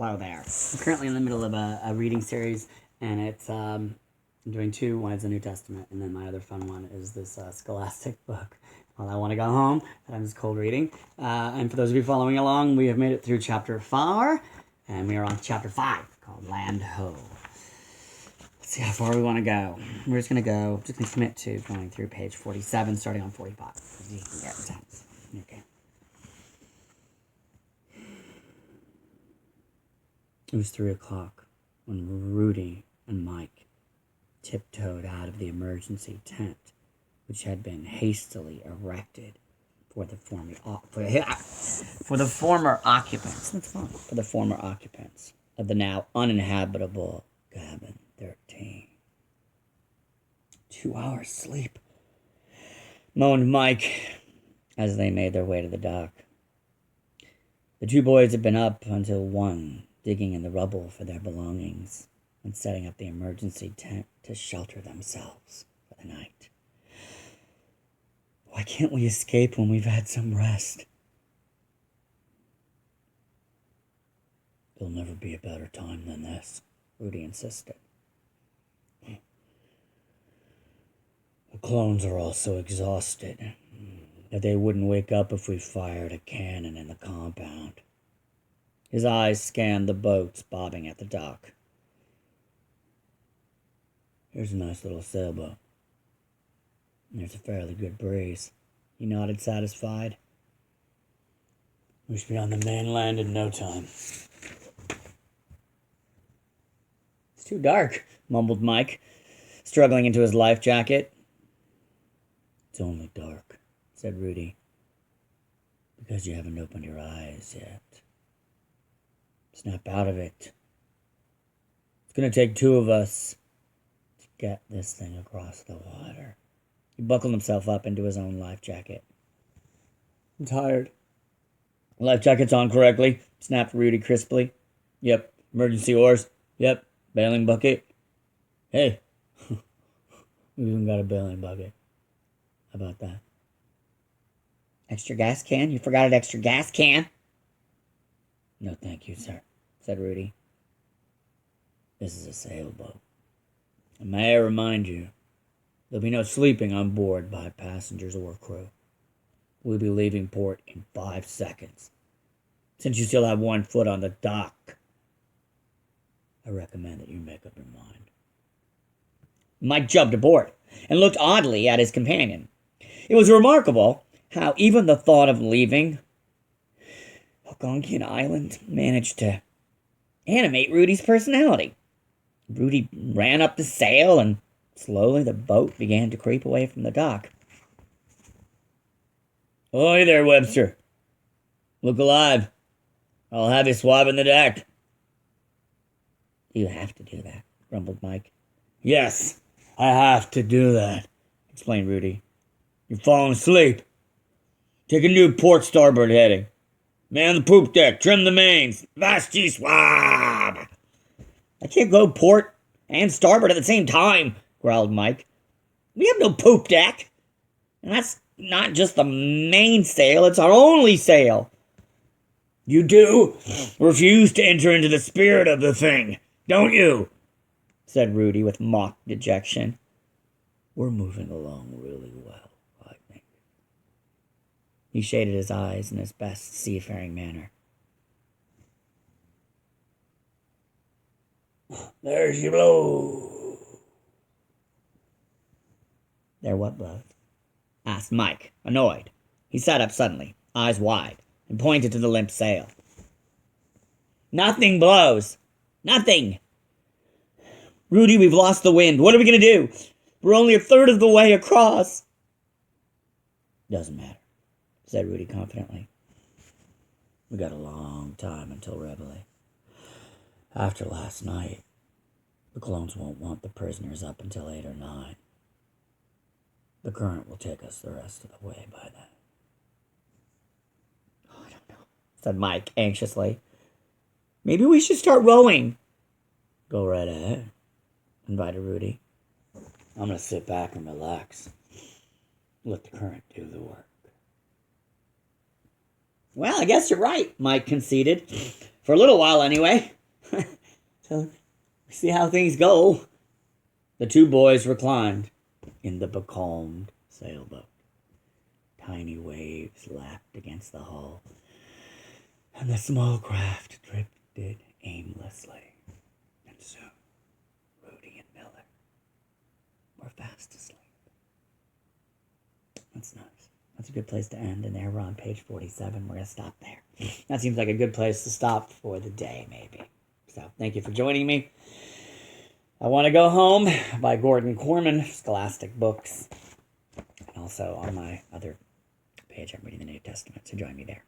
Hello there. I'm currently in the middle of a reading series, and it's I'm doing two. One is the New Testament, and then my other fun one is this Scholastic book. Well, I want to go home, that I'm just cold reading. And for those of you following along, we have made it through chapter 4, and we are on chapter 5 called Land Ho. Let's see how far we want to go. We're just going to commit to going through page 47, starting on 45. Because you can get intense. Okay. It was 3 o'clock when Rudy and Mike tiptoed out of the emergency tent, which had been hastily erected for the former occupants. That's fine. For the former occupants of the now uninhabitable cabin 13. 2 hours sleep, moaned Mike as they made their way to the dock. The two boys had been up until 1, digging in the rubble for their belongings and setting up the emergency tent to shelter themselves for the night. Why can't we escape when we've had some rest? There'll never be a better time than this, Rudy insisted. The clones are all so exhausted that they wouldn't wake up if we fired a cannon in the compound. His eyes scanned the boats bobbing at the dock. Here's a nice little sailboat. There's a fairly good breeze. He nodded, satisfied. We should be on the mainland in no time. It's too dark, mumbled Mike, struggling into his life jacket. It's only dark, said Rudy, because you haven't opened your eyes yet. Snap out of it. It's going to take 2 of us to get this thing across the water. He buckled himself up into his own life jacket. I'm tired. Life jacket's on correctly, snapped Rudy crisply. Yep. Emergency oars. Yep. Bailing bucket. Hey. We even got a bailing bucket. How about that? Extra gas can? You forgot an extra gas can? No, thank you, sir, said Rudy. This is a sailboat. And may I remind you, there'll be no sleeping on board by passengers or crew. We'll be leaving port in 5 seconds. Since you still have 1 foot on the dock, I recommend that you make up your mind. Mike jumped aboard and looked oddly at his companion. It was remarkable how even the thought of leaving Algonquian Island managed to animate Rudy's personality. Rudy ran up the sail, and slowly the boat began to creep away from the dock. Ahoy there, Webster. Look alive. I'll have you swabbing the deck. You have to do that, grumbled Mike. Yes, I have to do that, explained Rudy. You're falling asleep. Take a new port starboard heading. Man the poop deck, trim the mains. Fast swab. I can't go port and starboard at the same time, growled Mike. We have no poop deck. And that's not just the mainsail, it's our only sail. You do refuse to enter into the spirit of the thing, don't you? Said Rudy with mock dejection. We're moving along really well, I think. He shaded his eyes in his best seafaring manner. There she blows. There what blows? Asked Mike, annoyed. He sat up suddenly, eyes wide, and pointed to the limp sail. Nothing blows. Nothing. Rudy, we've lost the wind. What are we going to do? We're only 1/3 of the way across. Doesn't matter, said Rudy confidently. We got a long time until Reveille. After last night, the clones won't want the prisoners up until 8 or 9. The current will take us the rest of the way by then. Oh, I don't know, said Mike anxiously. Maybe we should start rowing. Go right ahead, invited Rudy. I'm going to sit back and relax. Let the current do the work. Well, I guess you're right, Mike conceded. For For a little while, anyway. So, we see how things go. The two boys reclined in the becalmed sailboat. Tiny waves lapped against the hull, and the small craft drifted aimlessly. And soon, Rudy and Miller were fast asleep. That's nice. That's a good place to end. And there we're on page 47. We're going to stop there. That seems like a good place to stop for the day, maybe. So thank you for joining me. I Want to Go Home by Gordon Corman, Scholastic Books. And also on my other page, I'm reading the New Testament, so join me there.